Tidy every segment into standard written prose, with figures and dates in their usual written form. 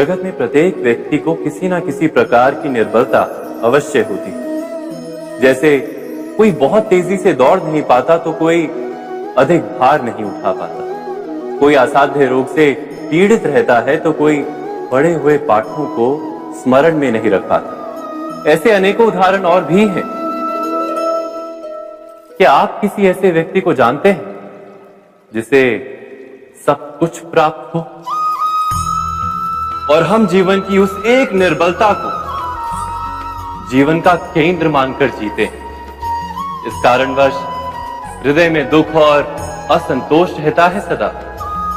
जगत में प्रत्येक व्यक्ति को किसी ना किसी प्रकार की निर्बलता अवश्य होती है। जैसे कोई बहुत तेजी से दौड़ नहीं पाता तो कोई अधिक भार नहीं उठा पाता, कोई असाध्य रोग से पीड़ित रहता है तो कोई पढ़े हुए पाठों को स्मरण में नहीं रख पाता। ऐसे अनेकों उदाहरण और भी हैं। क्या आप किसी ऐसे व्यक्ति को जानते हैं जिसे सब कुछ प्राप्त हो और हम जीवन की उस एक निर्बलता को जीवन का केंद्र मानकर जीते हैं? इस कारणवश हृदय में दुख और असंतोष रहता है सदा।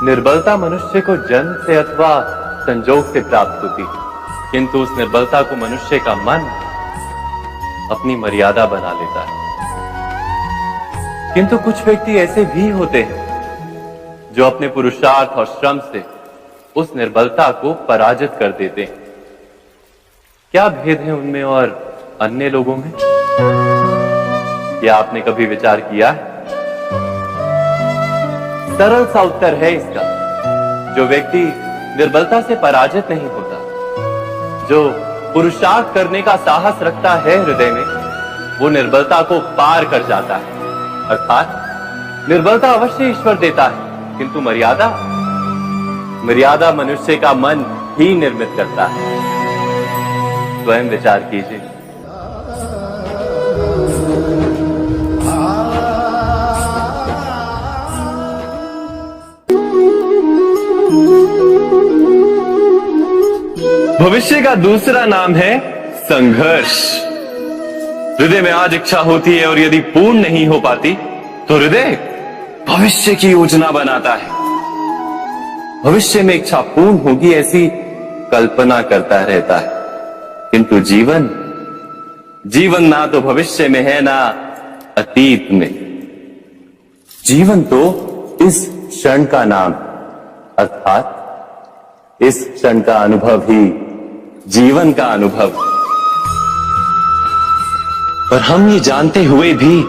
निर्बलता मनुष्य को जन्म से अथवा संजोग से प्राप्त होती है, किंतु उस निर्बलता को मनुष्य का मन अपनी मर्यादा बना लेता है। किंतु कुछ व्यक्ति ऐसे भी होते हैं जो अपने पुरुषार्थ और श्रम से उस निर्बलता को पराजित कर देते हैं। क्या भेद है उनमें और अन्य लोगों में? क्या आपने कभी विचार किया है? सरल सा उत्तर है इसका। जो व्यक्ति निर्बलता से पराजित नहीं होता, जो पुरुषार्थ करने का साहस रखता है हृदय में, वो निर्बलता को पार कर जाता है। अर्थात निर्बलता अवश्य ईश्वर देता है, किंतु मर्यादा मनुष्य का मन ही निर्मित करता है। स्वयं विचार कीजिए। भविष्य का दूसरा नाम है संघर्ष। हृदय में आज इच्छा होती है और यदि पूर्ण नहीं हो पाती तो हृदय भविष्य की योजना बनाता है। भविष्य में इच्छा पूर्ण होगी ऐसी कल्पना करता रहता है, किंतु जीवन ना तो भविष्य में है ना अतीत में। जीवन तो इस क्षण का नाम, अर्थात इस क्षण का अनुभव ही जीवन का अनुभव। पर हम ये जानते हुए भी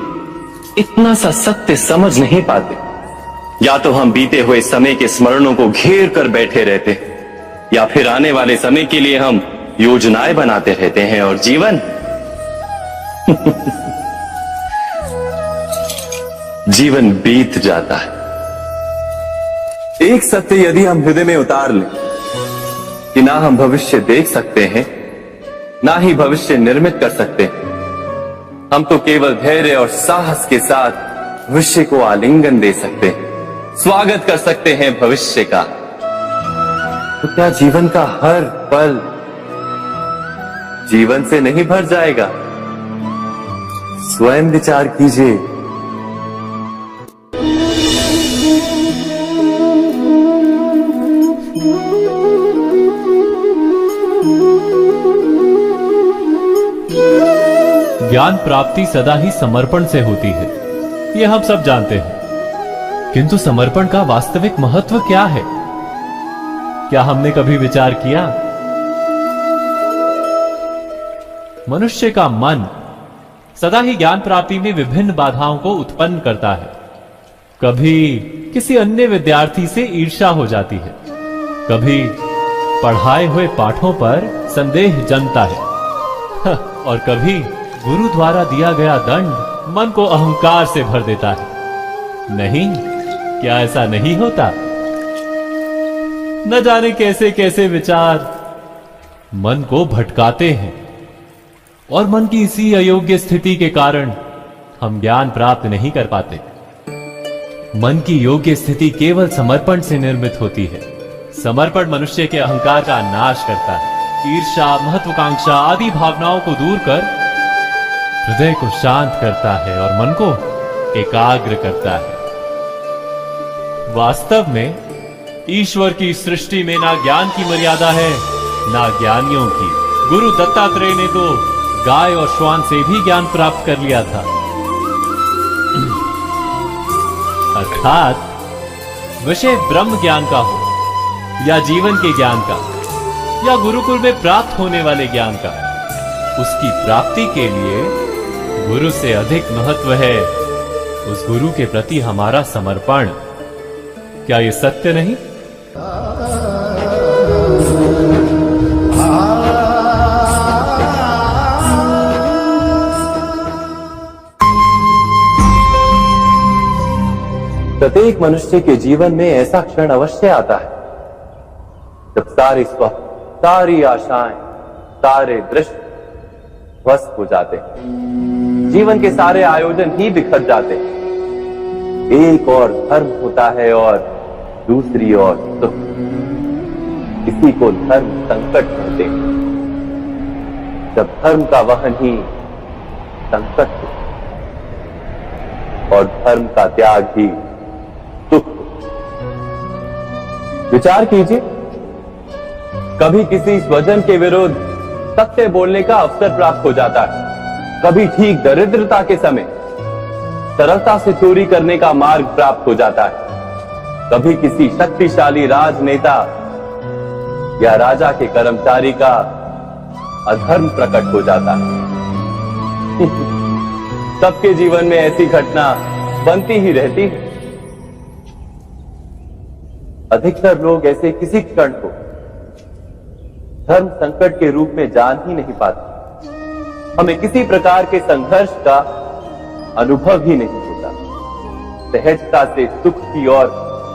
इतना सा सत्य समझ नहीं पाते। या तो हम बीते हुए समय के स्मरणों को घेर कर बैठे रहते, या फिर आने वाले समय के लिए हम योजनाएं बनाते रहते हैं और जीवन जीवन बीत जाता है। एक सत्य यदि हम हृदय में उतार लें कि ना हम भविष्य देख सकते हैं, ना ही भविष्य निर्मित कर सकते हैं, हम तो केवल धैर्य और साहस के साथ भविष्य को आलिंगन दे सकते हैं, स्वागत कर सकते हैं भविष्य का। तो क्या जीवन का हर पल जीवन से नहीं भर जाएगा? स्वयं विचार कीजिए। ज्ञान प्राप्ति सदा ही समर्पण से होती है, यह हम सब जानते हैं। किंतु समर्पण का वास्तविक महत्व क्या है? क्या हमने कभी विचार किया? मनुष्य का मन सदा ही ज्ञान प्राप्ति में विभिन्न बाधाओं को उत्पन्न करता है। कभी किसी अन्य विद्यार्थी से ईर्ष्या हो जाती है, कभी पढ़ाए हुए पाठों पर संदेह जमता है और कभी गुरु द्वारा दिया गया दंड मन को अहंकार से भर देता है। नहीं, क्या ऐसा नहीं होता? न जाने कैसे कैसे विचार मन को भटकाते हैं और मन की इसी अयोग्य स्थिति के कारण हम ज्ञान प्राप्त नहीं कर पाते। मन की योग्य स्थिति केवल समर्पण से निर्मित होती है। समर्पण मनुष्य के अहंकार का नाश करता है, ईर्ष्या, महत्वाकांक्षा आदि भावनाओं को दूर कर हृदय को शांत करता है और मन को एकाग्र करता है। वास्तव में ईश्वर की सृष्टि में ना ज्ञान की मर्यादा है ना ज्ञानियों की। गुरु दत्तात्रेय ने तो गाय और श्वान से भी ज्ञान प्राप्त कर लिया था। अर्थात विषय ब्रह्म ज्ञान का हो या जीवन के ज्ञान का या गुरुकुल में प्राप्त होने वाले ज्ञान का, उसकी प्राप्ति के लिए गुरु से अधिक महत्व है उस गुरु के प्रति हमारा समर्पण। क्या ये सत्य नहीं? प्रत्येक मनुष्य के जीवन में ऐसा क्षण अवश्य आता है जब सारे स्वप्न, सारी आशाएं, सारे दृश्य ध्वस्त हो जाते हैं। जीवन के सारे आयोजन ही बिखर जाते हैं। एक और धर्म होता है और दूसरी ओर सुख। इसी को धर्म संकट कहते हैं। जब धर्म का वहन ही संकट हो और धर्म का त्याग ही सुख हो। विचार कीजिए, कभी किसी स्वजन के विरुद्ध सत्य बोलने का अवसर प्राप्त हो जाता है, कभी ठीक दरिद्रता के समय सरलता से चोरी करने का मार्ग प्राप्त हो जाता है, कभी किसी शक्तिशाली राजनेता या राजा के कर्मचारी का अधर्म प्रकट हो जाता है। सबके जीवन में ऐसी घटना बनती ही रहती है। अधिकतर लोग ऐसे किसी क्षण को धर्म संकट के रूप में जान ही नहीं पाते। हमें किसी प्रकार के संघर्ष का अनुभव ही नहीं होता। सहजता से सुख की ओर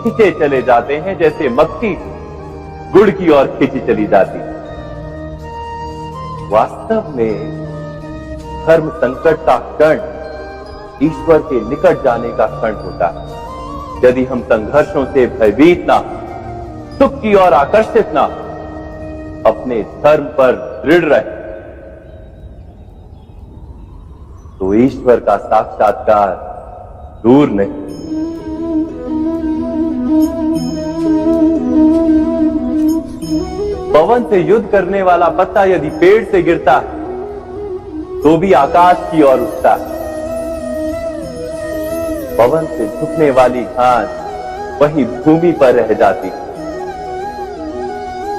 खींचे चले जाते हैं, जैसे मक्खी गुड़ की ओर खींची चली जाती है। वास्तव में धर्म संकट का क्षण ईश्वर के निकट जाने का क्षण होता है। यदि हम संघर्षों से भयभीत ना, सुख की ओर आकर्षित ना, अपने धर्म पर दृढ़ रहे, तो ईश्वर का साक्षात्कार दूर नहीं। पवन से युद्ध करने वाला पत्ता यदि पेड़ से गिरता है तो भी आकाश की ओर उठता है। पवन से झुकने वाली घास वही भूमि पर रह जाती है।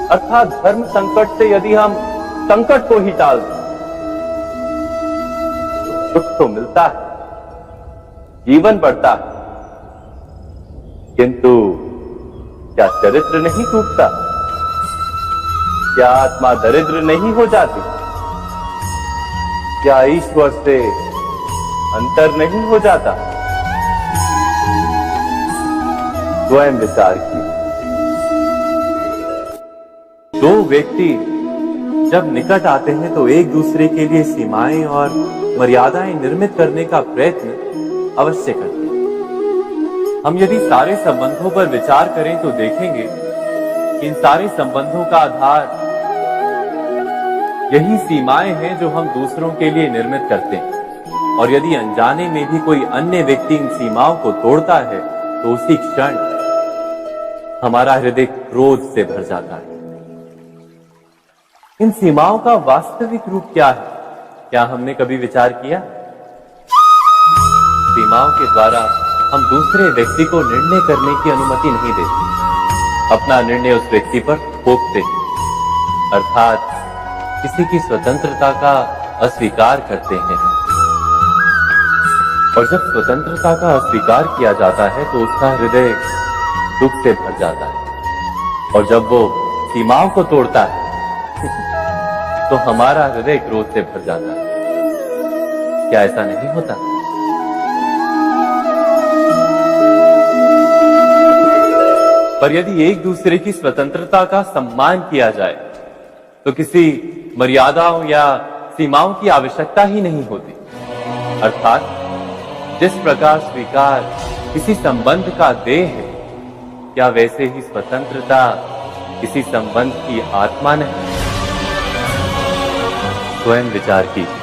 अर्थात धर्म संकट से यदि हम संकट को ही टाल दें तो सुख तो मिलता है, जीवन बढ़ता है, किंतु क्या चरित्र नहीं टूटता? क्या आत्मा दरिद्र नहीं हो जाती? क्या ईश्वर से अंतर नहीं हो जाता? स्वयं विचार कीजिए। दो व्यक्ति जब निकट आते हैं तो एक दूसरे के लिए सीमाएं और मर्यादाएं निर्मित करने का प्रयत्न अवश्य करते हैं। हम यदि सारे संबंधों पर विचार करें तो देखेंगे कि इन सारे संबंधों का आधार यही सीमाएं हैं जो हम दूसरों के लिए निर्मित करते हैं। और यदि अनजाने में भी कोई अन्य व्यक्ति इन सीमाओं को तोड़ता है तो उसी क्षण हमारा हृदय क्रोध से भर जाता है। इन सीमाओं का वास्तविक रूप क्या है? क्या हमने कभी विचार किया? सीमाओं के द्वारा हम दूसरे व्यक्ति को निर्णय करने की अनुमति नहीं देते। अपना निर्णय उस व्यक्ति पर थोपते हैं, अर्थात किसी की स्वतंत्रता का अस्वीकार करते हैं। और जब स्वतंत्रता का अस्वीकार किया जाता है तो उसका हृदय दुख से भर जाता है। और जब वो सीमाओं को तोड़ता है तो हमारा हृदय क्रोध से भर जाता है। क्या ऐसा नहीं होता? पर यदि एक दूसरे की स्वतंत्रता का सम्मान किया जाए तो किसी मर्यादाओं या सीमाओं की आवश्यकता ही नहीं होती। अर्थात जिस प्रकार स्वीकार किसी संबंध का देह है, क्या वैसे ही स्वतंत्रता किसी संबंध की आत्मा नहीं? स्वयं विचार कीजिए।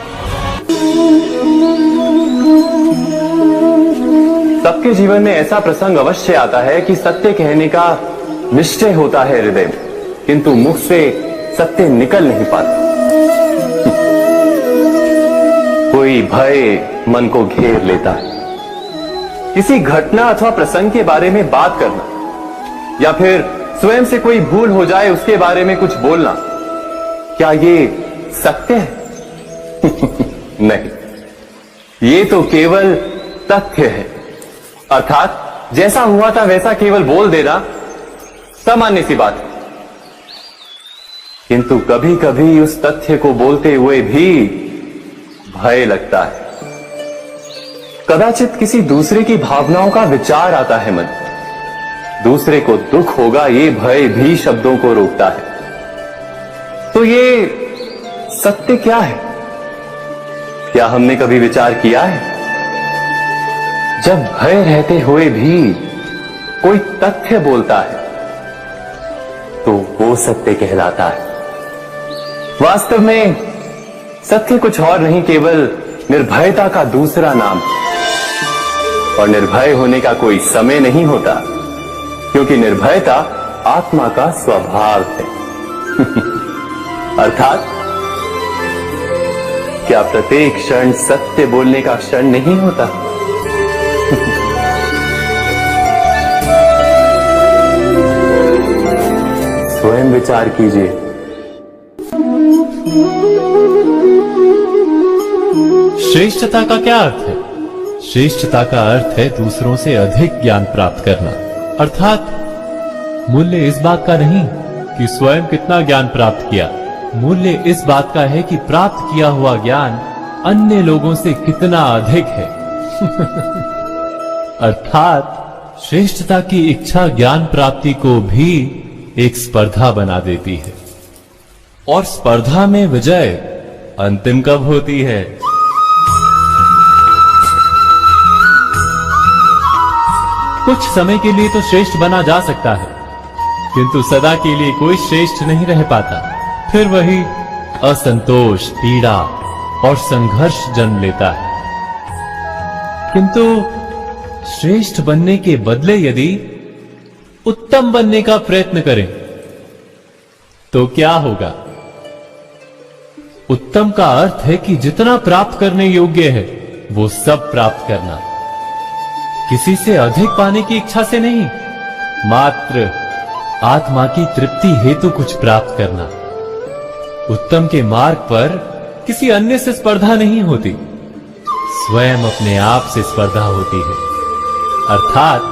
सबके जीवन में ऐसा प्रसंग अवश्य आता है कि सत्य कहने का निश्चय होता है हृदय में, किंतु मुख से सत्य निकल नहीं पाता। कोई भय मन को घेर लेता है। किसी घटना अथवा प्रसंग के बारे में बात करना या फिर स्वयं से कोई भूल हो जाए उसके बारे में कुछ बोलना, क्या ये सत्य है? नहीं, ये तो केवल तथ्य है। अर्थात जैसा हुआ था वैसा केवल बोल देना सामान्य सी बात है। किंतु कभी कभी उस तथ्य को बोलते हुए भी भय लगता है। कदाचित किसी दूसरे की भावनाओं का विचार आता है मन, दूसरे को दुख होगा ये भय भी शब्दों को रोकता है। तो ये सत्य क्या है? क्या हमने कभी विचार किया है? जब भय रहते हुए भी कोई तथ्य बोलता है तो वो सत्य कहलाता है। वास्तव में सत्य कुछ और नहीं, केवल निर्भयता का दूसरा नाम। और निर्भय होने का कोई समय नहीं होता, क्योंकि निर्भयता आत्मा का स्वभाव है। अर्थात क्या प्रत्येक क्षण सत्य बोलने का क्षण नहीं होता? स्वयं विचार कीजिए। श्रेष्ठता का क्या अर्थ है? श्रेष्ठता का अर्थ है दूसरों से अधिक ज्ञान प्राप्त करना। अर्थात मूल्य इस बात का नहीं कि स्वयं कितना ज्ञान प्राप्त किया, मूल्य इस बात का है कि प्राप्त किया हुआ ज्ञान अन्य लोगों से कितना अधिक है। अर्थात श्रेष्ठता की इच्छा ज्ञान प्राप्ति को भी एक स्पर्धा बना देती है। और स्पर्धा में विजय अंतिम कब होती है? कुछ समय के लिए तो श्रेष्ठ बना जा सकता है, किंतु सदा के लिए कोई श्रेष्ठ नहीं रह पाता। फिर वही असंतोष, पीड़ा और संघर्ष जन्म लेता है। किंतु श्रेष्ठ बनने के बदले यदि उत्तम बनने का प्रयत्न करें तो क्या होगा? उत्तम का अर्थ है कि जितना प्राप्त करने योग्य है वो सब प्राप्त करना, किसी से अधिक पाने की इच्छा से नहीं, मात्र आत्मा की तृप्ति हेतु कुछ प्राप्त करना। उत्तम के मार्ग पर किसी अन्य से स्पर्धा नहीं होती, स्वयं अपने आप से स्पर्धा होती है। अर्थात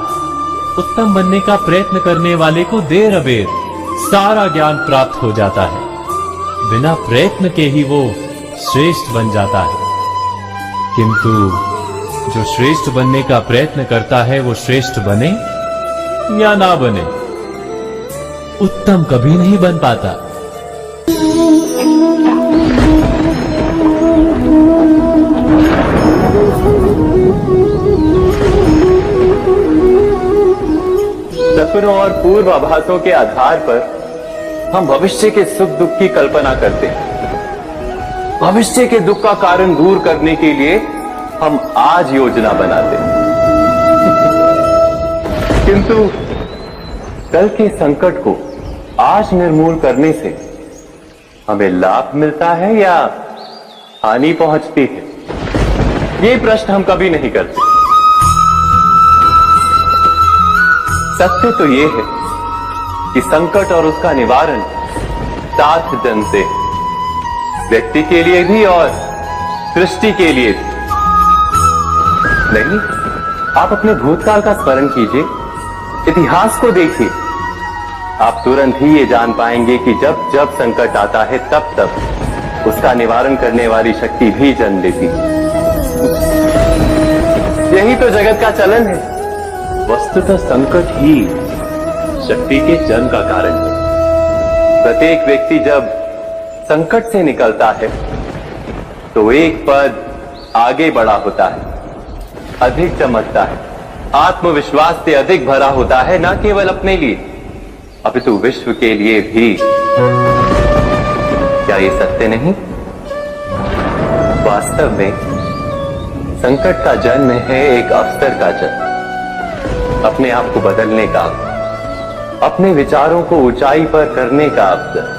उत्तम बनने का प्रयत्न करने वाले को देर अबेर सारा ज्ञान प्राप्त हो जाता है, बिना प्रयत्न के ही वो श्रेष्ठ बन जाता है। किंतु जो श्रेष्ठ बनने का प्रयत्न करता है वो श्रेष्ठ बने या ना बने, उत्तम कभी नहीं बन पाता। सपनों और पूर्वाभासों के आधार पर हम भविष्य के सुख दुख की कल्पना करते हैं। भविष्य के दुख का कारण दूर करने के लिए हम आज योजना बनाते हैं। किंतु कल के संकट को आज निर्मूल करने से हमें लाभ मिलता है या हानि पहुंचती है? ये प्रश्न हम कभी नहीं करते। सत्य तो ये है कि संकट और उसका निवारण साथ जन से, व्यक्ति के लिए भी और सृष्टि के लिए भी। नहीं, आप अपने भूतकाल का स्मरण कीजिए, इतिहास को देखिए, आप तुरंत ही ये जान पाएंगे कि जब जब संकट आता है तब तब उसका निवारण करने वाली शक्ति भी जन्म लेती है। यही तो जगत का चलन है। वस्तुतः संकट ही शक्ति के जन्म का कारण है। प्रत्येक व्यक्ति जब संकट से निकलता है तो एक पद आगे बढ़ा होता है, अधिक चमकता है, आत्मविश्वास से अधिक भरा होता है, न केवल अपने लिए अपितु विश्व के लिए भी। क्या ये सत्य नहीं? वास्तव में संकट का जन्म है एक अवसर का जन्म, अपने आप को बदलने का, अपने विचारों को ऊंचाई पर करने का अवसर,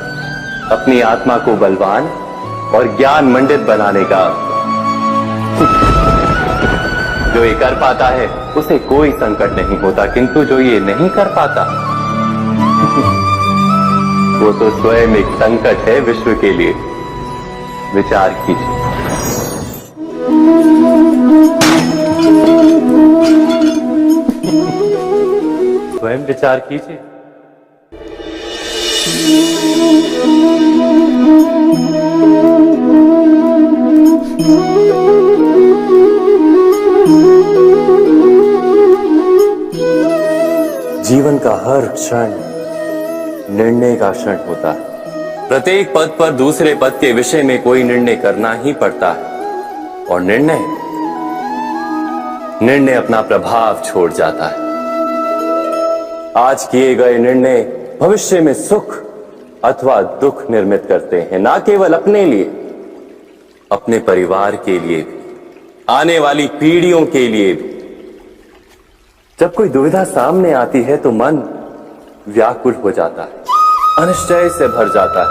अपनी आत्मा को बलवान और ज्ञान मंडित बनाने का अवसर। जो ये कर पाता है उसे कोई संकट नहीं होता, किंतु जो ये नहीं कर पाता वो तो स्वयं एक संकट है विश्व के लिए। विचार कीजिए। स्वयं विचार कीजिए। जीवन का हर क्षण निर्णय का क्षण होता है। प्रत्येक पद पर दूसरे पद के विषय में कोई निर्णय करना ही पड़ता है और निर्णय अपना प्रभाव छोड़ जाता है। आज किए गए निर्णय भविष्य में सुख अथवा दुख निर्मित करते हैं, ना केवल अपने लिए, अपने परिवार के लिए भी, आने वाली पीढ़ियों के लिए भी। जब कोई दुविधा सामने आती है तो मन व्याकुल हो जाता है, अनिश्चय से भर जाता है।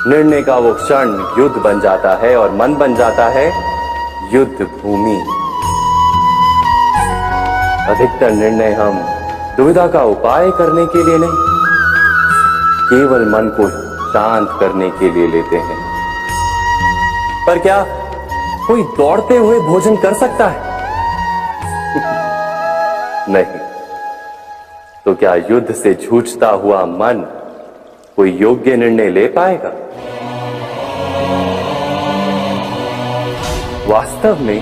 निर्णय का वो क्षण युद्ध बन जाता है और मन बन जाता है युद्ध भूमि। अधिकतर निर्णय हम दुविधा का उपाय करने के लिए नहीं, केवल मन को शांत करने के लिए लेते हैं। पर क्या कोई दौड़ते हुए भोजन कर सकता है? नहीं। तो क्या युद्ध से जूझता हुआ मन कोई योग्य निर्णय ले पाएगा? वास्तव में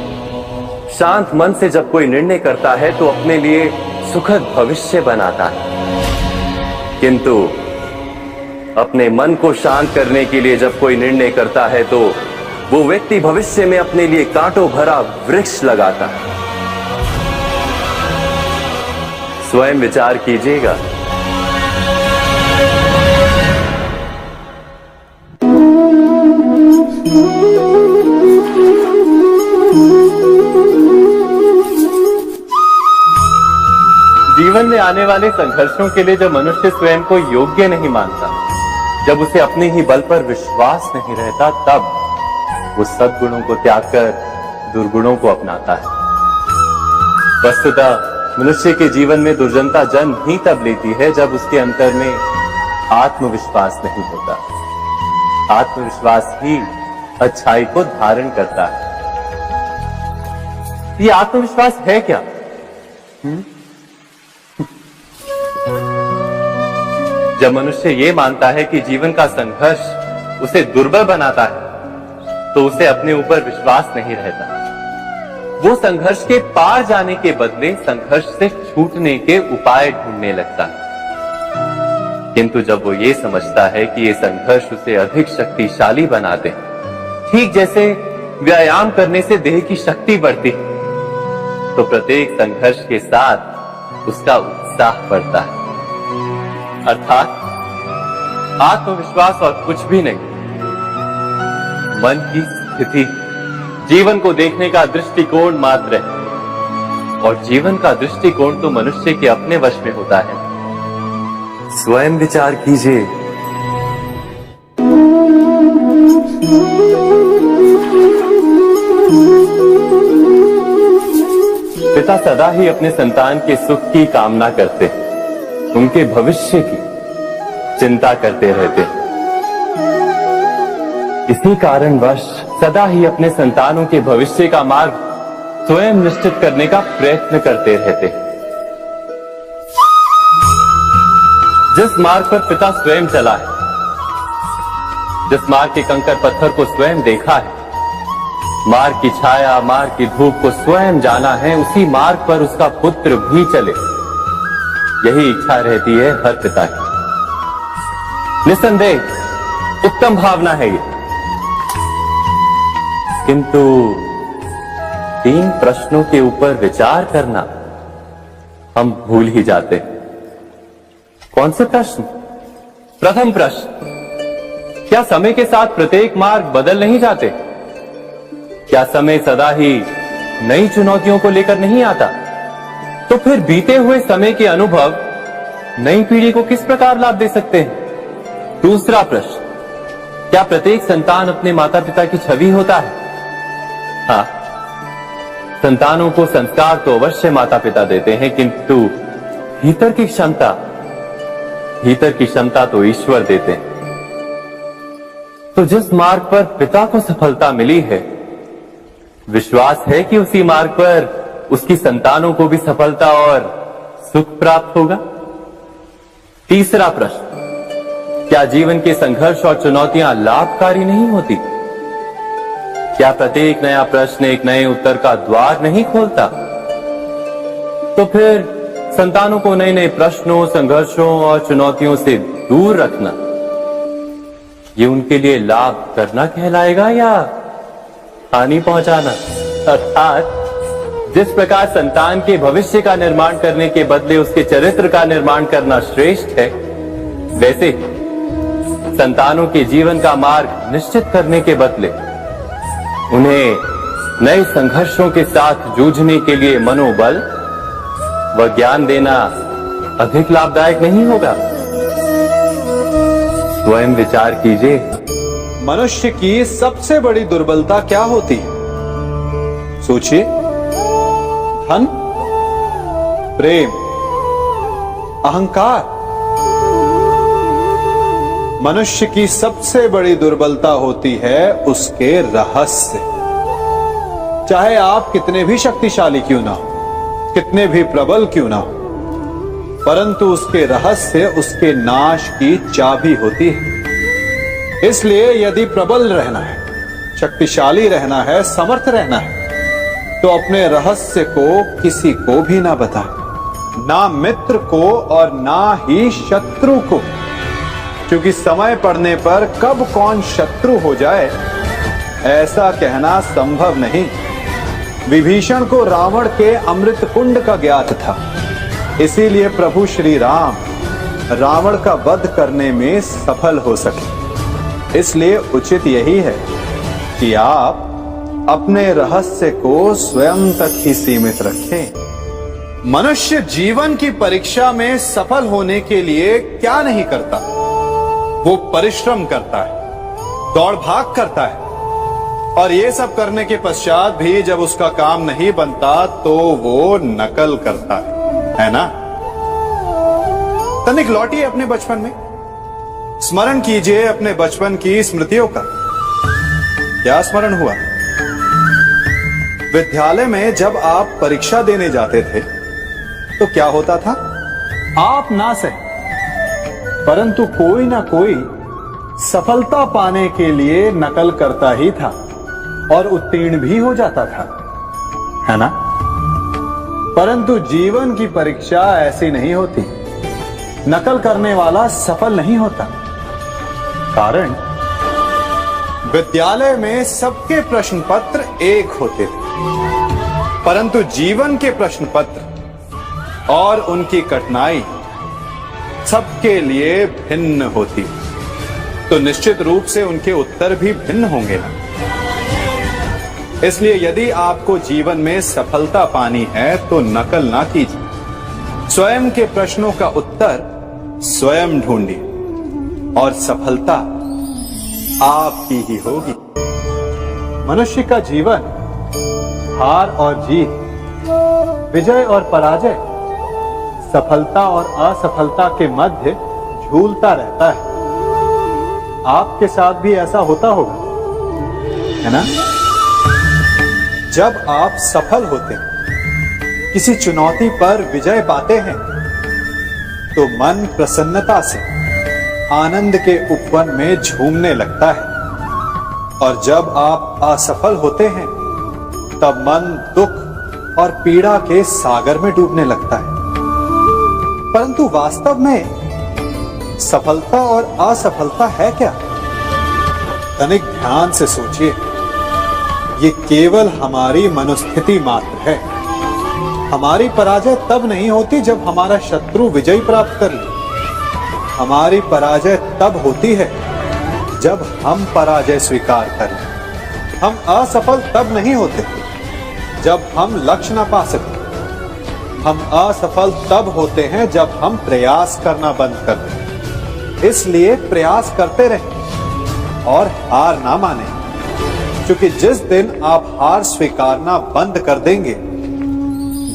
शांत मन से जब कोई निर्णय करता है तो अपने लिए सुखद भविष्य बनाता है, किंतु अपने मन को शांत करने के लिए जब कोई निर्णय करता है तो वो व्यक्ति भविष्य में अपने लिए कांटों भरा वृक्ष लगाता है। स्वयं विचार कीजिएगा। जीवन में आने वाले संघर्षों के लिए जब मनुष्य स्वयं को योग्य नहीं मानता, जब उसे अपने ही बल पर विश्वास नहीं रहता, तब वो सद्गुणों को त्याग कर दुर्गुणों को अपनाता है। वस्तुतः मनुष्य के जीवन में दुर्जनता जन्म ही तब लेती है जब उसके अंतर में आत्मविश्वास नहीं होता। आत्मविश्वास ही अच्छाई को धारण करता है। ये आत्मविश्वास है क्या? जब मनुष्य ये मानता है कि जीवन का संघर्ष उसे दुर्बल बनाता है, तो उसे अपने ऊपर विश्वास नहीं रहता। वो संघर्ष के पार जाने के बदले संघर्ष से छूटने के उपाय ढूंढने लगता है। किंतु जब वो ये समझता है कि ये संघर्ष उसे अधिक शक्तिशाली बनाते, ठीक जैसे व्यायाम करने से देह की शक्ति बढ़ती, तो प्रत्येक संघर्ष के साथ उसका उत्साह बढ़ता है। अर्थात आत्मविश्वास और कुछ भी नहीं, मन की स्थिति जीवन को देखने का दृष्टिकोण मात्र है, और जीवन का दृष्टिकोण तो मनुष्य के अपने वश में होता है। स्वयं विचार कीजिए। पिता सदा ही अपने संतान के सुख की कामना करते, उनके भविष्य की चिंता करते रहते। इसी कारणवश सदा ही अपने संतानों के भविष्य का मार्ग स्वयं निश्चित करने का प्रयत्न करते रहते। जिस मार्ग पर पिता स्वयं चला है, जिस मार्ग के कंकर पत्थर को स्वयं देखा है, मार्ग की छाया, मार्ग की धूप को स्वयं जाना है, उसी मार्ग पर उसका पुत्र भी चले, यही इच्छा रहती है हर पिता की। निसंदेह उत्तम भावना है ये, किंतु 3 प्रश्नों के ऊपर विचार करना हम भूल ही जाते। कौन से प्रश्न? प्रथम प्रश्न, क्या समय के साथ प्रत्येक मार्ग बदल नहीं जाते? क्या समय सदा ही नई चुनौतियों को लेकर नहीं आता? तो फिर बीते हुए समय के अनुभव नई पीढ़ी को किस प्रकार लाभ दे सकते हैं? दूसरा प्रश्न, क्या प्रत्येक संतान अपने माता पिता की छवि होता है? हाँ, संतानों को संस्कार तो अवश्य माता पिता देते हैं, किंतु भीतर की क्षमता तो ईश्वर देते हैं। तो जिस मार्ग पर पिता को सफलता मिली है, विश्वास है कि उसी मार्ग पर उसकी संतानों को भी सफलता और सुख प्राप्त होगा। तीसरा प्रश्न, क्या जीवन के संघर्ष और चुनौतियां लाभकारी नहीं होती? क्या प्रत्येक नया प्रश्न एक नए उत्तर का द्वार नहीं खोलता? तो फिर संतानों को नए नए प्रश्नों, संघर्षों और चुनौतियों से दूर रखना, ये उनके लिए लाभ करना कहलाएगा या हानि पहुंचाना? अर्थात जिस प्रकार संतान के भविष्य का निर्माण करने के बदले उसके चरित्र का निर्माण करना श्रेष्ठ है, वैसे संतानों के जीवन का मार्ग निश्चित करने के बदले उन्हें नए संघर्षों के साथ जूझने के लिए मनोबल व ज्ञान देना अधिक लाभदायक नहीं होगा? स्वयं विचार कीजिए। मनुष्य की सबसे बड़ी दुर्बलता क्या होती है? सोचिए। धन, प्रेम, अहंकार। मनुष्य की सबसे बड़ी दुर्बलता होती है उसके रहस्य। चाहे आप कितने भी शक्तिशाली क्यों ना हो, कितने भी प्रबल क्यों ना हो, परंतु उसके रहस्य उसके नाश की चाबी होती है। इसलिए यदि प्रबल रहना है, शक्तिशाली रहना है, समर्थ रहना है, तो अपने रहस्य को किसी को भी ना बताए, ना मित्र को और ना ही शत्रु को, क्योंकि समय पड़ने पर कब कौन शत्रु हो जाए ऐसा कहना संभव नहीं। विभीषण को रावण के अमृत कुंड का ज्ञात था, इसीलिए प्रभु श्री राम रावण का वध करने में सफल हो सके। इसलिए उचित यही है कि आप अपने रहस्य को स्वयं तक ही सीमित रखें। मनुष्य जीवन की परीक्षा में सफल होने के लिए क्या नहीं करता? वो परिश्रम करता है, दौड़ भाग करता है, और ये सब करने के पश्चात भी जब उसका काम नहीं बनता तो वो नकल करता है ना? तनिक लौटिए अपने बचपन में, स्मरण कीजिए अपने बचपन की स्मृतियों का। क्या स्मरण हुआ? विद्यालय में जब आप परीक्षा देने जाते थे तो क्या होता था? आप ना सही, परंतु कोई ना कोई सफलता पाने के लिए नकल करता ही था और उत्तीर्ण भी हो जाता था, है ना? परंतु जीवन की परीक्षा ऐसी नहीं होती। नकल करने वाला सफल नहीं होता। कारण विद्यालय में सबके प्रश्न पत्र एक होते थे, परंतु जीवन के प्रश्न पत्र और उनकी कठिनाई सबके लिए भिन्न होती, तो निश्चित रूप से उनके उत्तर भी भिन्न होंगे ना। इसलिए यदि आपको जीवन में सफलता पानी है तो नकल ना कीजिए, स्वयं के प्रश्नों का उत्तर स्वयं ढूंढिए और सफलता आपकी ही होगी। मनुष्य का जीवन हार और जीत, विजय और पराजय, सफलता और असफलता के मध्य झूलता रहता है। आपके साथ भी ऐसा होता होगा, है ना? जब आप सफल होते हैं, किसी चुनौती पर विजय पाते हैं, तो मन प्रसन्नता से आनंद के उपवन में झूमने लगता है, और जब आप असफल होते हैं तब मन दुख और पीड़ा के सागर में डूबने लगता है। परंतु वास्तव में सफलता और असफलता है क्या? तनिक ध्यान से सोचिए। ये केवल हमारी मनोस्थिति मात्र है। हमारी पराजय तब नहीं होती जब हमारा शत्रु विजय प्राप्त कर ले। हमारी पराजय तब होती है जब हम पराजय स्वीकार कर लें। हम असफल तब नहीं होते जब हम लक्ष्य न पा सके। हम असफल तब होते हैं जब हम प्रयास करना बंद कर दें। इसलिए प्रयास करते रहें और हार ना माने, क्योंकि जिस दिन आप हार स्वीकारना बंद कर देंगे,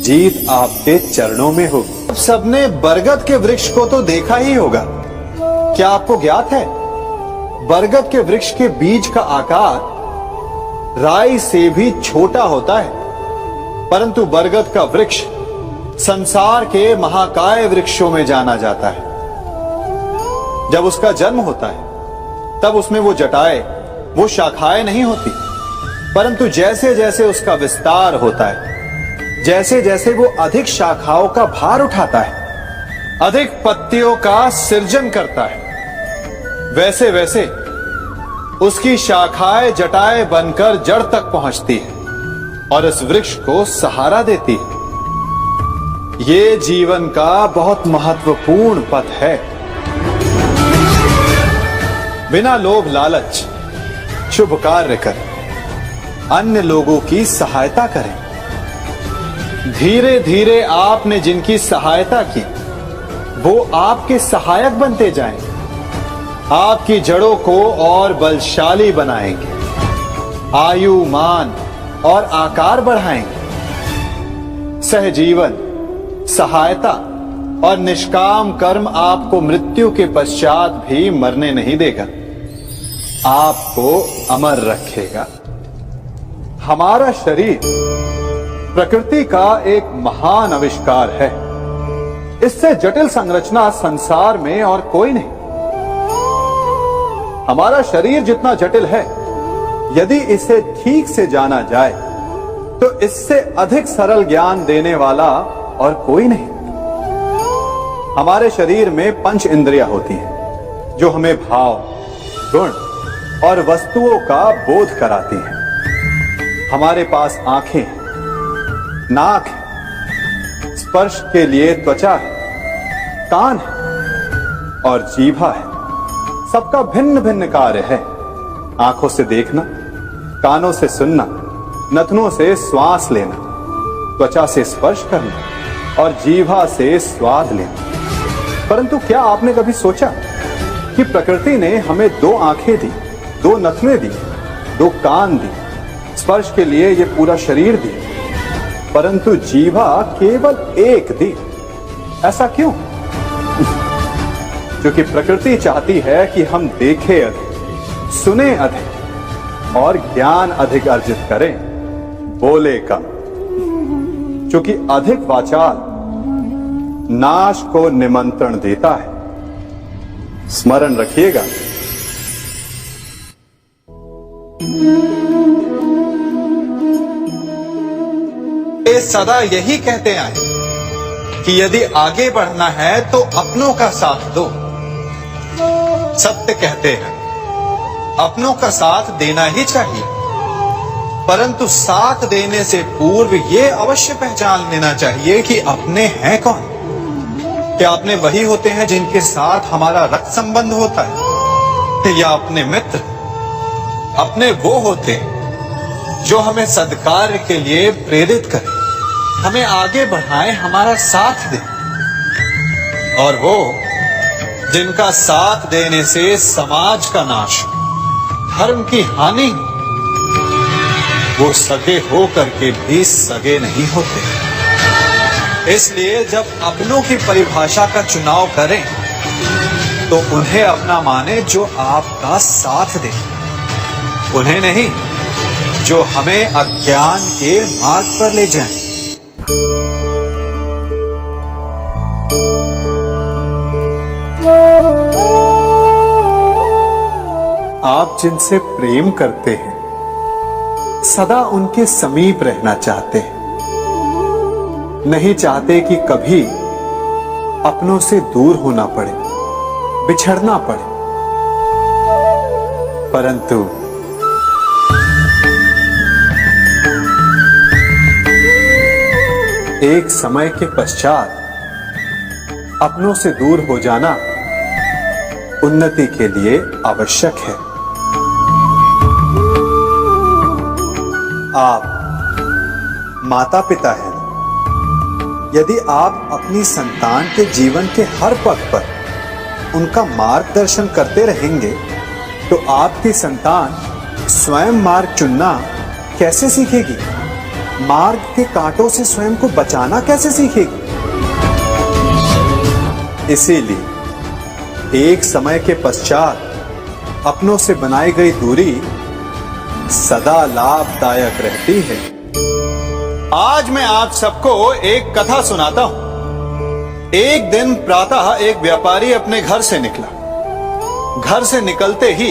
जीत आपके चरणों में होगी। अब सबने बरगद के वृक्ष को तो देखा ही होगा। क्या आपको ज्ञात है, बरगद के वृक्ष के बीज का आकार राई से भी छोटा होता है, परंतु बरगद का वृक्ष संसार के महाकाय वृक्षों में जाना जाता है। जब उसका जन्म होता है तब उसमें वो जटाएं, वो शाखाएं नहीं होती, परंतु जैसे जैसे उसका विस्तार होता है जैसे जैसे वो अधिक शाखाओं का भार उठाता है, अधिक पत्तियों का सृजन करता है, वैसे वैसे उसकी शाखाएं जटाएं बनकर जड़ तक पहुंचती है और इस वृक्ष को सहारा देती है। ये जीवन का बहुत महत्वपूर्ण पथ है। बिना लोभ लालच शुभ कार्य करें, अन्य लोगों की सहायता करें। धीरे धीरे आपने जिनकी सहायता की वो आपके सहायक बनते जाएं, आपकी जड़ों को और बलशाली बनाएंगे, आयु मान और आकार बढ़ाएंगे। सहजीवन, सहायता और निष्काम कर्म आपको मृत्यु के पश्चात भी मरने नहीं देगा, आपको अमर रखेगा। हमारा शरीर प्रकृति का एक महान आविष्कार है। इससे जटिल संरचना संसार में और कोई नहीं। हमारा शरीर जितना जटिल है, यदि इसे ठीक से जाना जाए तो इससे अधिक सरल ज्ञान देने वाला और कोई नहीं। हमारे शरीर में 5 इंद्रियां होती हैं जो हमें भाव, गुण और वस्तुओं का बोध कराती हैं। हमारे पास आंखें, नाक है, स्पर्श के लिए त्वचा है, कान है और जीभा है। सबका भिन्न भिन्न कार्य है। आंखों से देखना, कानों से सुनना, नथनों से श्वास लेना, त्वचा से स्पर्श करना और जीभा से स्वाद लेना। परंतु क्या आपने कभी सोचा कि प्रकृति ने हमें 2 आंखें दी, 2 नथने दी, 2 कान दी, स्पर्श के लिए ये पूरा शरीर दी, परंतु जीभा केवल 1 दी? ऐसा क्यों? क्योंकि प्रकृति चाहती है कि हम देखें अधिक, सुने अधिक और ज्ञान अधिक अर्जित करें, बोले कम। क्योंकि अधिक वाचाल नाश को निमंत्रण देता है। स्मरण रखिएगा। ये सदा यही कहते आए कि यदि आगे बढ़ना है तो अपनों का साथ दो। सत्य कहते हैं, अपनों का साथ देना ही चाहिए, परंतु साथ देने से पूर्व ये अवश्य पहचान लेना चाहिए कि अपने हैं कौन। क्या अपने वही होते हैं जिनके साथ हमारा रक्त संबंध होता है, या अपने मित्र? अपने वो होते हैं जो हमें सद्कार्य के लिए प्रेरित करें, हमें आगे बढ़ाएं, हमारा साथ दें। और वो जिनका साथ देने से समाज का नाश, धर्म की हानि, वो सगे हो करके भी सगे नहीं होते। इसलिए जब अपनों की परिभाषा का चुनाव करें तो उन्हें अपना माने जो आपका साथ दे, उन्हें नहीं जो हमें अज्ञान के मार्ग पर ले जाएं। आप जिनसे प्रेम करते हैं सदा उनके समीप रहना चाहते हैं, नहीं चाहते कि कभी अपनों से दूर होना पड़े, बिछड़ना पड़े। परंतु एक समय के पश्चात अपनों से दूर हो जाना उन्नति के लिए आवश्यक है। आप माता पिता हैं। यदि आप अपनी संतान के जीवन के हर पग पर उनका मार्गदर्शन करते रहेंगे तो आपकी संतान स्वयं मार्ग चुनना कैसे सीखेगी? मार्ग के कांटों से स्वयं को बचाना कैसे सीखेगी? इसीलिए एक समय के पश्चात अपनों से बनाई गई दूरी सदा लाभदायक रहती है। आज मैं आप सबको एक कथा सुनाता हूं। एक दिन प्रातः एक व्यापारी अपने घर से निकला। घर से निकलते ही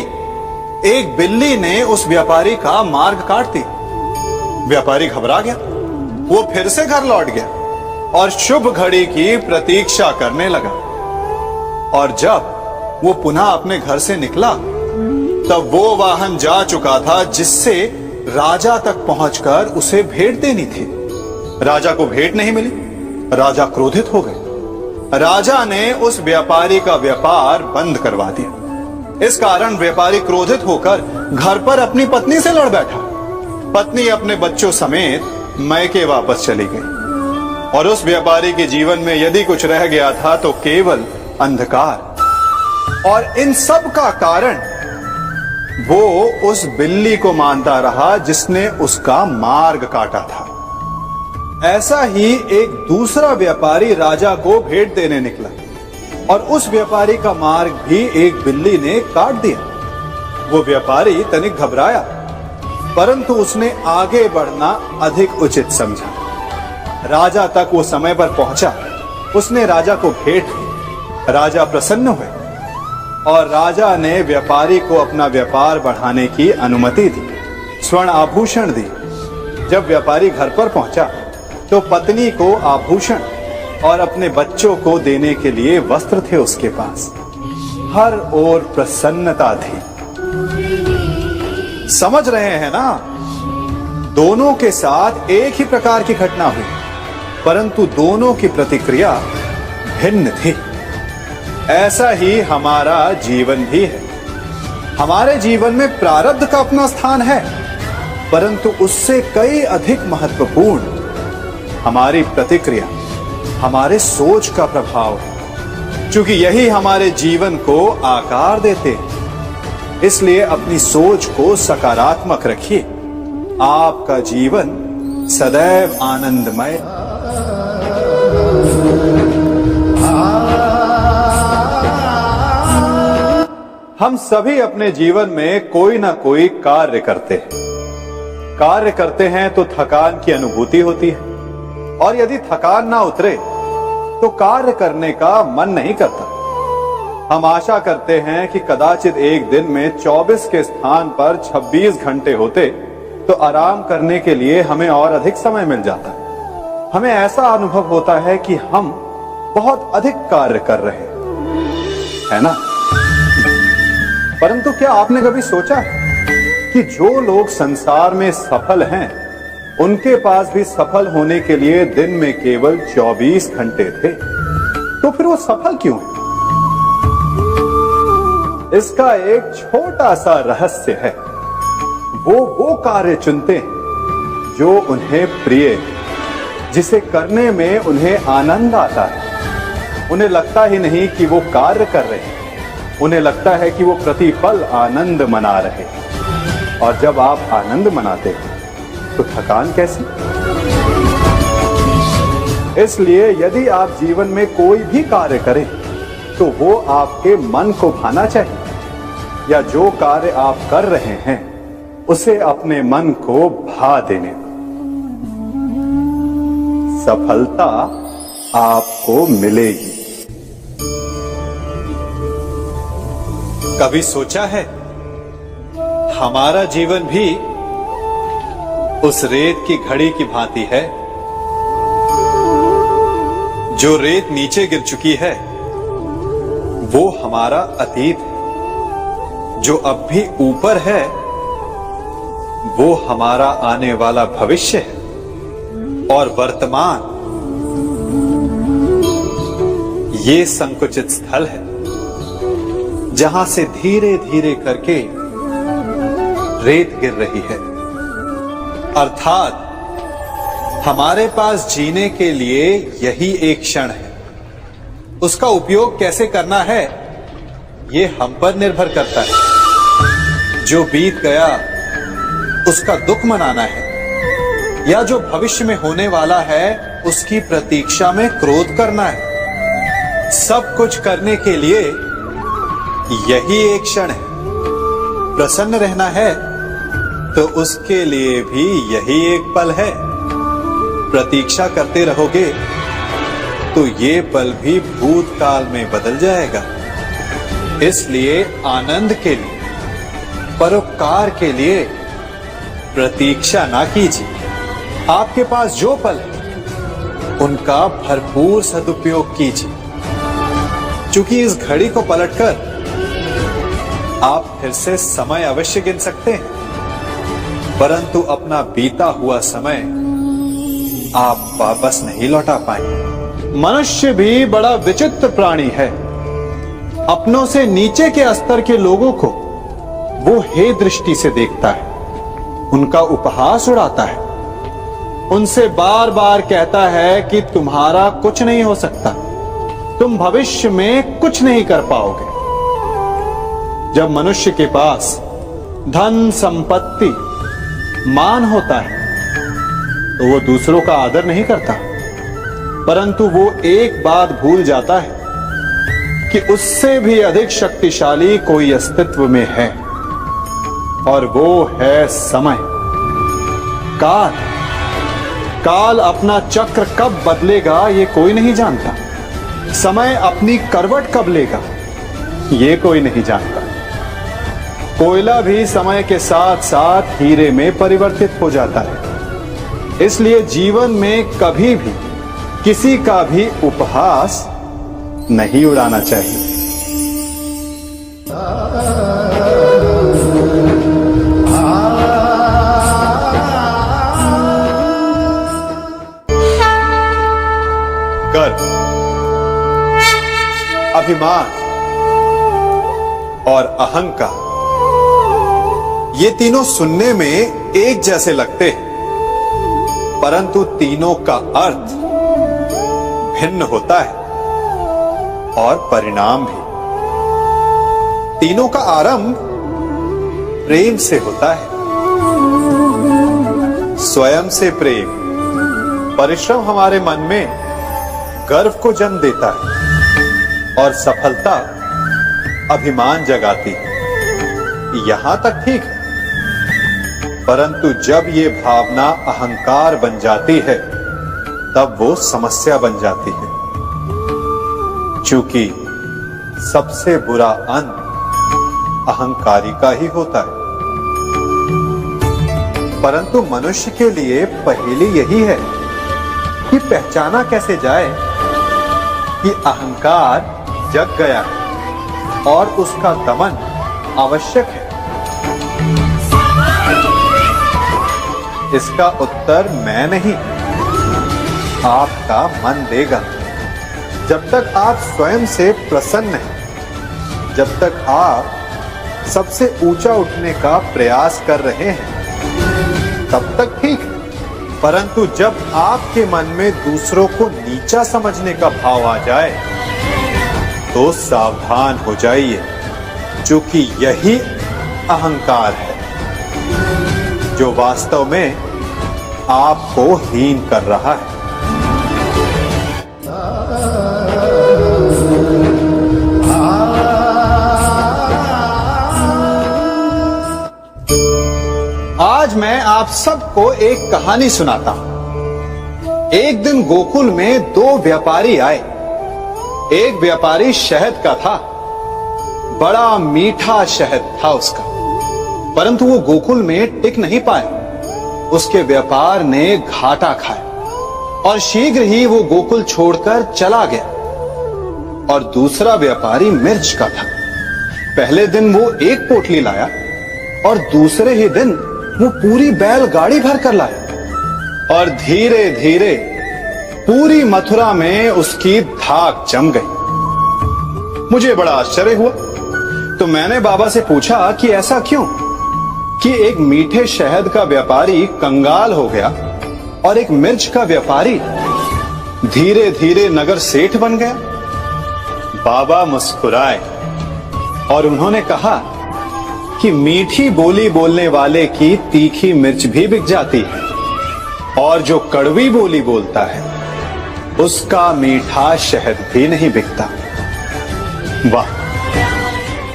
एक बिल्ली ने उस व्यापारी का मार्ग काट दिया। व्यापारी घबरा गया वो फिर से घर लौट गया और शुभ घड़ी की प्रतीक्षा करने लगा। और जब वो पुनः अपने घर से निकला तब वो वाहन जा चुका था जिससे राजा तक पहुंचकर उसे भेंट देनी थी। राजा को भेंट नहीं मिली। राजा क्रोधित हो गए। राजा ने उस व्यापारी का व्यापार बंद करवा दिया। इस कारण व्यापारी क्रोधित होकर घर पर अपनी पत्नी से लड़ बैठा। पत्नी अपने बच्चों समेत मैके वापस चली गई और उस व्यापारी के जीवन में यदि कुछ रह गया था तो केवल अंधकार। और इन सब का कारण वो उस बिल्ली को मानता रहा जिसने उसका मार्ग काटा था। ऐसा ही एक दूसरा व्यापारी राजा को भेंट देने निकला और उस व्यापारी का मार्ग भी एक बिल्ली ने काट दिया। वो व्यापारी तनिक घबराया, परंतु उसने आगे बढ़ना अधिक उचित समझा। राजा तक वो समय पर पहुंचा। उसने राजा को भेंट दी। राजा प्रसन्न हुए और राजा ने व्यापारी को अपना व्यापार बढ़ाने की अनुमति दी, स्वर्ण आभूषण दी। जब व्यापारी घर पर पहुंचा तो पत्नी को आभूषण और अपने बच्चों को देने के लिए वस्त्र थे उसके पास। हर ओर प्रसन्नता थी। समझ रहे हैं ना? दोनों के साथ एक ही प्रकार की घटना हुई, परंतु दोनों की प्रतिक्रिया भिन्न थी। ऐसा ही हमारा जीवन भी है। हमारे जीवन में प्रारब्ध का अपना स्थान है, परंतु उससे कई अधिक महत्वपूर्ण हमारी प्रतिक्रिया, हमारे सोच का प्रभाव है, क्योंकि यही हमारे जीवन को आकार देते हैं। इसलिए अपनी सोच को सकारात्मक रखिए। आपका जीवन सदैव आनंदमय। हम सभी अपने जीवन में कोई ना कोई कार्य करते हैं। कार्य करते हैं तो थकान की अनुभूति होती है और यदि थकान ना उतरे तो कार्य करने का मन नहीं करता। हम आशा करते हैं कि कदाचित एक दिन में 24 के स्थान पर 26 घंटे होते तो आराम करने के लिए हमें और अधिक समय मिल जाता। हमें ऐसा अनुभव होता है कि हम बहुत अधिक कार्य कर रहे हैं, है ना? परंतु क्या आपने कभी सोचा है कि जो लोग संसार में सफल हैं उनके पास भी सफल होने के लिए दिन में केवल 24 घंटे थे? तो फिर वो सफल क्यों है? इसका एक छोटा सा रहस्य है। वो कार्य चुनते हैं जो उन्हें प्रिय है, जिसे करने में उन्हें आनंद आता है। उन्हें लगता ही नहीं कि वो कार्य कर रहे हैं, उन्हें लगता है कि वो प्रतिपल आनंद मना रहे हैं। और जब आप आनंद मनाते हैं तो थकान कैसी? इसलिए यदि आप जीवन में कोई भी कार्य करें तो वो आपके मन को भाना चाहिए, या जो कार्य आप कर रहे हैं उसे अपने मन को भा देने दो। सफलता आपको मिलेगी। कभी सोचा है हमारा जीवन भी उस रेत की घड़ी की भांति है? जो रेत नीचे गिर चुकी है वो हमारा अतीत है। जो अब भी ऊपर है वो हमारा आने वाला भविष्य है। और वर्तमान ये संकुचित स्थल है जहां से धीरे धीरे करके रेत गिर रही है। अर्थात हमारे पास जीने के लिए यही एक क्षण है। उसका उपयोग कैसे करना है ये हम पर निर्भर करता है। जो बीत गया उसका दुख मनाना है, या जो भविष्य में होने वाला है उसकी प्रतीक्षा में क्रोध करना है। सब कुछ करने के लिए यही एक क्षण है। प्रसन्न रहना है तो उसके लिए भी यही एक पल है। प्रतीक्षा करते रहोगे तो ये पल भी भूतकाल में बदल जाएगा। इसलिए आनंद के लिए, परोपकार के लिए प्रतीक्षा ना कीजिए, आपके पास जो पल है उनका भरपूर सदुपयोग कीजिए, क्योंकि इस घड़ी को पलटकर आप फिर से समय अवश्य गिन सकते हैं, परंतु अपना बीता हुआ समय आप वापस नहीं लौटा पाएंगे। मनुष्य भी बड़ा विचित्र प्राणी है। अपनों से नीचे के स्तर के लोगों को वो हे दृष्टि से देखता है, उनका उपहास उड़ाता है, उनसे बार बार कहता है कि तुम्हारा कुछ नहीं हो सकता, तुम भविष्य में कुछ नहीं कर पाओगे। जब मनुष्य के पास धन, संपत्ति, मान होता है तो वो दूसरों का आदर नहीं करता, परंतु वो एक बात भूल जाता है कि उससे भी अधिक शक्तिशाली कोई अस्तित्व में है, और वो है समय। काल काल अपना चक्र कब बदलेगा ये कोई नहीं जानता। समय अपनी करवट कब लेगा ये कोई नहीं जानता। कोयला भी समय के साथ साथ हीरे में परिवर्तित हो जाता है। इसलिए जीवन में कभी भी किसी का भी उपहास नहीं उड़ाना चाहिए। गर्व, अभिमान और अहंकार, ये तीनों सुनने में एक जैसे लगते हैं, परंतु तीनों का अर्थ भिन्न होता है और परिणाम भी। तीनों का आरंभ प्रेम से होता है। स्वयं से प्रेम, परिश्रम हमारे मन में गर्व को जन्म देता है और सफलता अभिमान जगाती है। यहां तक ठीक है, परंतु जब ये भावना अहंकार बन जाती है तब वो समस्या बन जाती है, क्योंकि सबसे बुरा अंत अहंकारी का ही होता है। परंतु मनुष्य के लिए पहेली यही है कि पहचाना कैसे जाए कि अहंकार जग गया है और उसका दमन आवश्यक है। इसका उत्तर मैं नहीं, आपका मन देगा। जब तक आप स्वयं से प्रसन्न हैं, जब तक आप सबसे ऊंचा उठने का प्रयास कर रहे हैं, तब तक ठीक है। परंतु जब आपके मन में दूसरों को नीचा समझने का भाव आ जाए तो सावधान हो जाइए, क्योंकि यही अहंकार है जो वास्तव में आपको हीन कर रहा है। आज मैं आप सबको एक कहानी सुनाता हूं। एक दिन गोकुल में दो व्यापारी आए। एक व्यापारी शहद का था, बड़ा मीठा शहद था उसका, परंतु वो गोकुल में टिक नहीं पाया। उसके व्यापार ने घाटा खाया और शीघ्र ही वो गोकुल छोड़कर चला गया। और दूसरा व्यापारी मिर्च का था। पहले दिन वो एक पोटली लाया और दूसरे ही दिन वो पूरी बैलगाड़ी भर कर लाया, और धीरे धीरे पूरी मथुरा में उसकी धाक जम गई। मुझे बड़ा आश्चर्य हुआ, तो मैंने बाबा से पूछा कि ऐसा क्यों कि एक मीठे शहद का व्यापारी कंगाल हो गया और एक मिर्च का व्यापारी धीरे धीरे नगर सेठ बन गया। बाबा मुस्कुराए और उन्होंने कहा कि मीठी बोली बोलने वाले की तीखी मिर्च भी बिक जाती है, और जो कड़वी बोली बोलता है उसका मीठा शहद भी नहीं बिकता। वाह,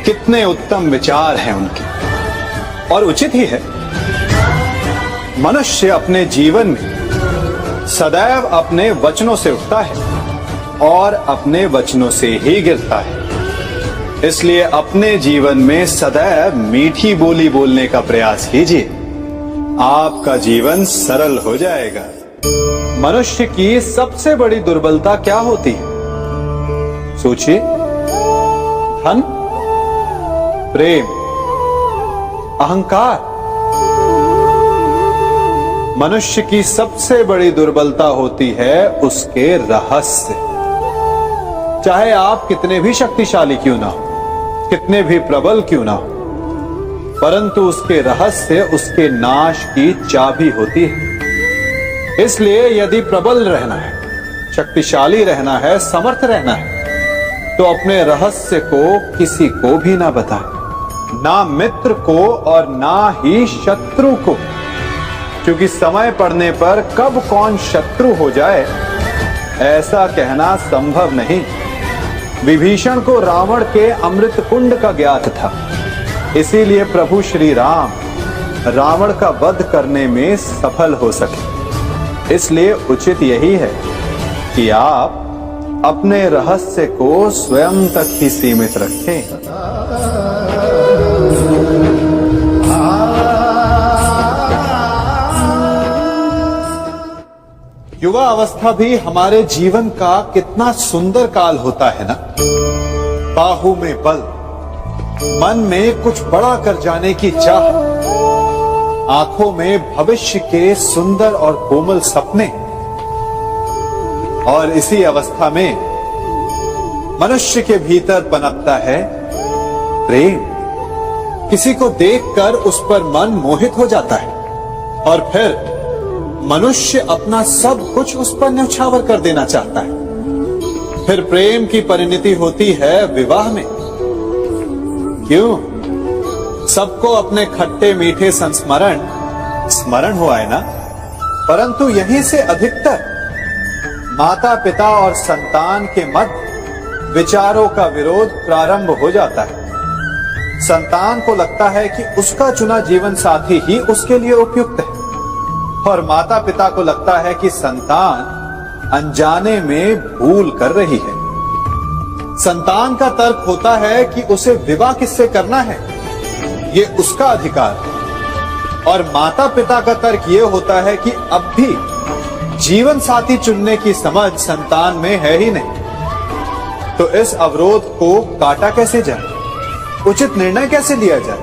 कितने उत्तम विचार हैं उनके, और उचित ही है। मनुष्य अपने जीवन में सदैव अपने वचनों से उठता है और अपने वचनों से ही गिरता है। इसलिए अपने जीवन में सदैव मीठी बोली बोलने का प्रयास कीजिए, आपका जीवन सरल हो जाएगा। मनुष्य की सबसे बड़ी दुर्बलता क्या होती है? सोचिए। धन, प्रेम, अहंकार। मनुष्य की सबसे बड़ी दुर्बलता होती है उसके रहस्य। चाहे आप कितने भी शक्तिशाली क्यों ना हो, कितने भी प्रबल क्यों ना हो, परंतु उसके रहस्य उसके नाश की चाबी होती है। इसलिए यदि प्रबल रहना है, शक्तिशाली रहना है, समर्थ रहना है, तो अपने रहस्य को किसी को भी ना बताएं, ना मित्र को और ना ही शत्रु को, क्योंकि समय पड़ने पर कब कौन शत्रु हो जाए ऐसा कहना संभव नहीं। विभीषण को रावण के अमृत कुंड का ज्ञात था, इसीलिए प्रभु श्री राम रावण का वध करने में सफल हो सके। इसलिए उचित यही है कि आप अपने रहस्य को स्वयं तक ही सीमित रखें। युवा अवस्था भी हमारे जीवन का कितना सुंदर काल होता है ना। बाहु में बल, मन में कुछ बड़ा कर जाने की चाह, आंखों में भविष्य के सुंदर और कोमल सपने। और इसी अवस्था में मनुष्य के भीतर पनपता है प्रेम। किसी को देखकर उस पर मन मोहित हो जाता है और फिर मनुष्य अपना सब कुछ उस पर न्यौछावर कर देना चाहता है। फिर प्रेम की परिणति होती है विवाह में। क्यों? सबको अपने खट्टे मीठे संस्मरण स्मरण हुआ है ना। परंतु यहीं से अधिकतर माता पिता और संतान के मध्य विचारों का विरोध प्रारंभ हो जाता है। संतान को लगता है कि उसका चुना जीवन साथी ही उसके लिए उपयुक्त है, और माता पिता को लगता है कि संतान अनजाने में भूल कर रही है। संतान का तर्क होता है कि उसे विवाह किससे करना है, ये उसका अधिकार है। और माता पिता का तर्क ये होता है कि अब भी जीवन साथी चुनने की समझ संतान में है ही नहीं। तो इस अवरोध को काटा कैसे जाए, उचित निर्णय कैसे लिया जाए?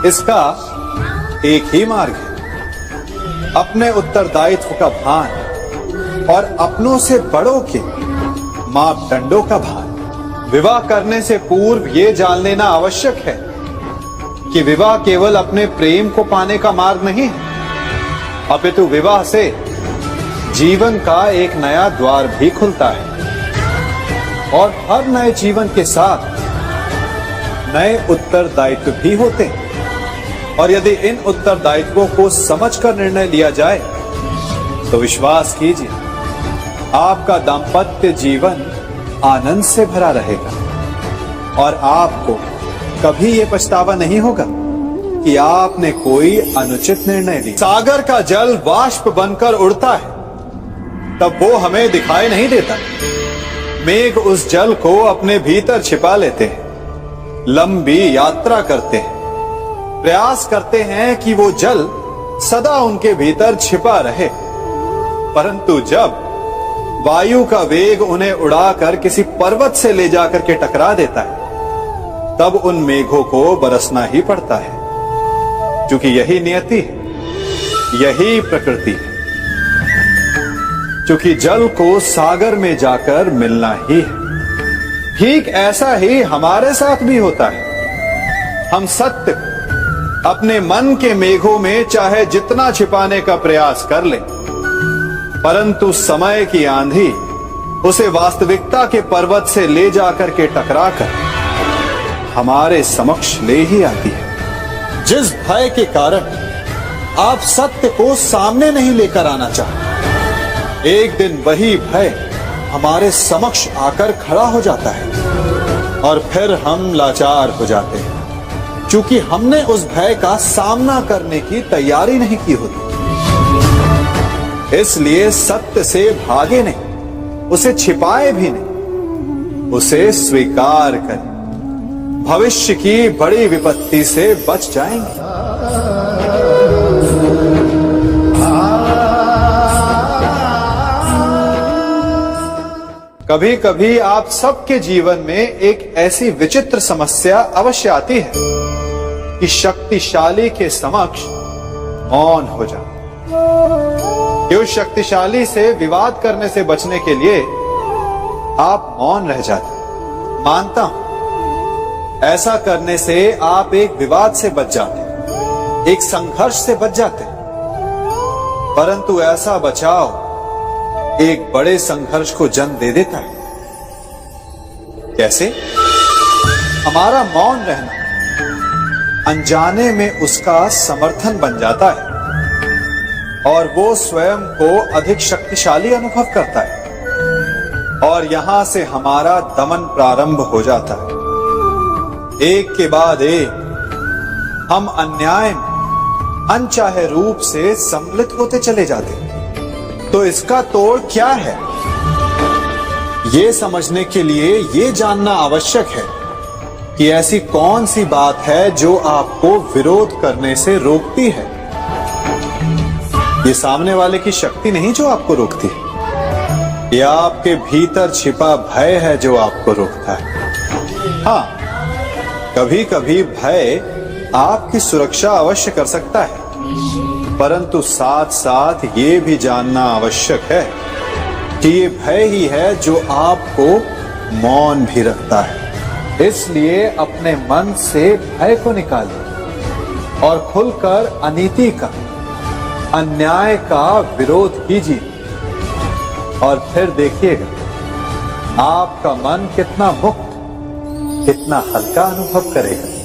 इसका एक ही मार्ग है, अपने उत्तरदायित्व का भान और अपनों से बड़ों के मापदंडों का भान। विवाह करने से पूर्व ये जान लेना आवश्यक है कि विवाह केवल अपने प्रेम को पाने का मार्ग नहीं है, अपितु विवाह से जीवन का एक नया द्वार भी खुलता है। और हर नए जीवन के साथ नए उत्तरदायित्व भी होते हैं। और यदि इन उत्तरदायित्वों को समझकर निर्णय लिया जाए तो विश्वास कीजिए आपका दाम्पत्य जीवन आनंद से भरा रहेगा और आपको कभी ये पछतावा नहीं होगा कि आपने कोई अनुचित निर्णय लिया। सागर का जल वाष्प बनकर उड़ता है, तब वो हमें दिखाई नहीं देता। मेघ उस जल को अपने भीतर छिपा लेते हैं, लंबी यात्रा करते हैं, प्रयास करते हैं कि वो जल सदा उनके भीतर छिपा रहे। परंतु जब वायु का वेग उन्हें उड़ाकर किसी पर्वत से ले जाकर के टकरा देता है, तब उन मेघों को बरसना ही पड़ता है, क्योंकि यही नियति है, यही प्रकृति है। क्योंकि जल को सागर में जाकर मिलना ही है। ठीक ऐसा ही हमारे साथ भी होता है। हम सत्य अपने मन के मेघों में चाहे जितना छिपाने का प्रयास कर ले, परंतु समय की आंधी उसे वास्तविकता के पर्वत से ले जाकर के टकराकर हमारे समक्ष ले ही आती है। जिस भय के कारण आप सत्य को सामने नहीं लेकर आना चाहते, एक दिन वही भय हमारे समक्ष आकर खड़ा हो जाता है और फिर हम लाचार हो जाते हैं, क्योंकि हमने उस भय का सामना करने की तैयारी नहीं की होती। इसलिए सत्य से भागे नहीं, उसे छिपाए भी नहीं, उसे स्वीकार करें। भविष्य की बड़ी विपत्ति से बच जाएंगे। कभी कभी आप सबके जीवन में एक ऐसी विचित्र समस्या अवश्य आती है कि शक्तिशाली के समक्ष मौन हो जाओ। कि उस शक्तिशाली से विवाद करने से बचने के लिए आप मौन रह जाते। मानता हूं, ऐसा करने से आप एक विवाद से बच जाते, एक संघर्ष से बच जाते, परंतु ऐसा बचाव एक बड़े संघर्ष को जन्म दे देता है। कैसे? हमारा मौन रहना अनजाने में उसका समर्थन बन जाता है और वो स्वयं को अधिक शक्तिशाली अनुभव करता है और यहां से हमारा दमन प्रारंभ हो जाता है। एक के बाद एक हम अन्याय में अनचाहे रूप से सम्मिलित होते चले जाते हैं। तो इसका तोड़ क्या है? ये समझने के लिए ये जानना आवश्यक है कि ऐसी कौन सी बात है जो आपको विरोध करने से रोकती है। ये सामने वाले की शक्ति नहीं जो आपको रोकती है, ये आपके भीतर छिपा भय है जो आपको रोकता है। हाँ, कभी कभी भय आपकी सुरक्षा अवश्य कर सकता है, परंतु साथ साथ ये भी जानना आवश्यक है कि ये भय ही है जो आपको मौन भी रखता है। इसलिए अपने मन से भय को निकालिए और खुलकर अनीति का, अन्याय का विरोध कीजिए और फिर देखिएगा आपका मन कितना मुक्त, कितना हल्का अनुभव करेगा।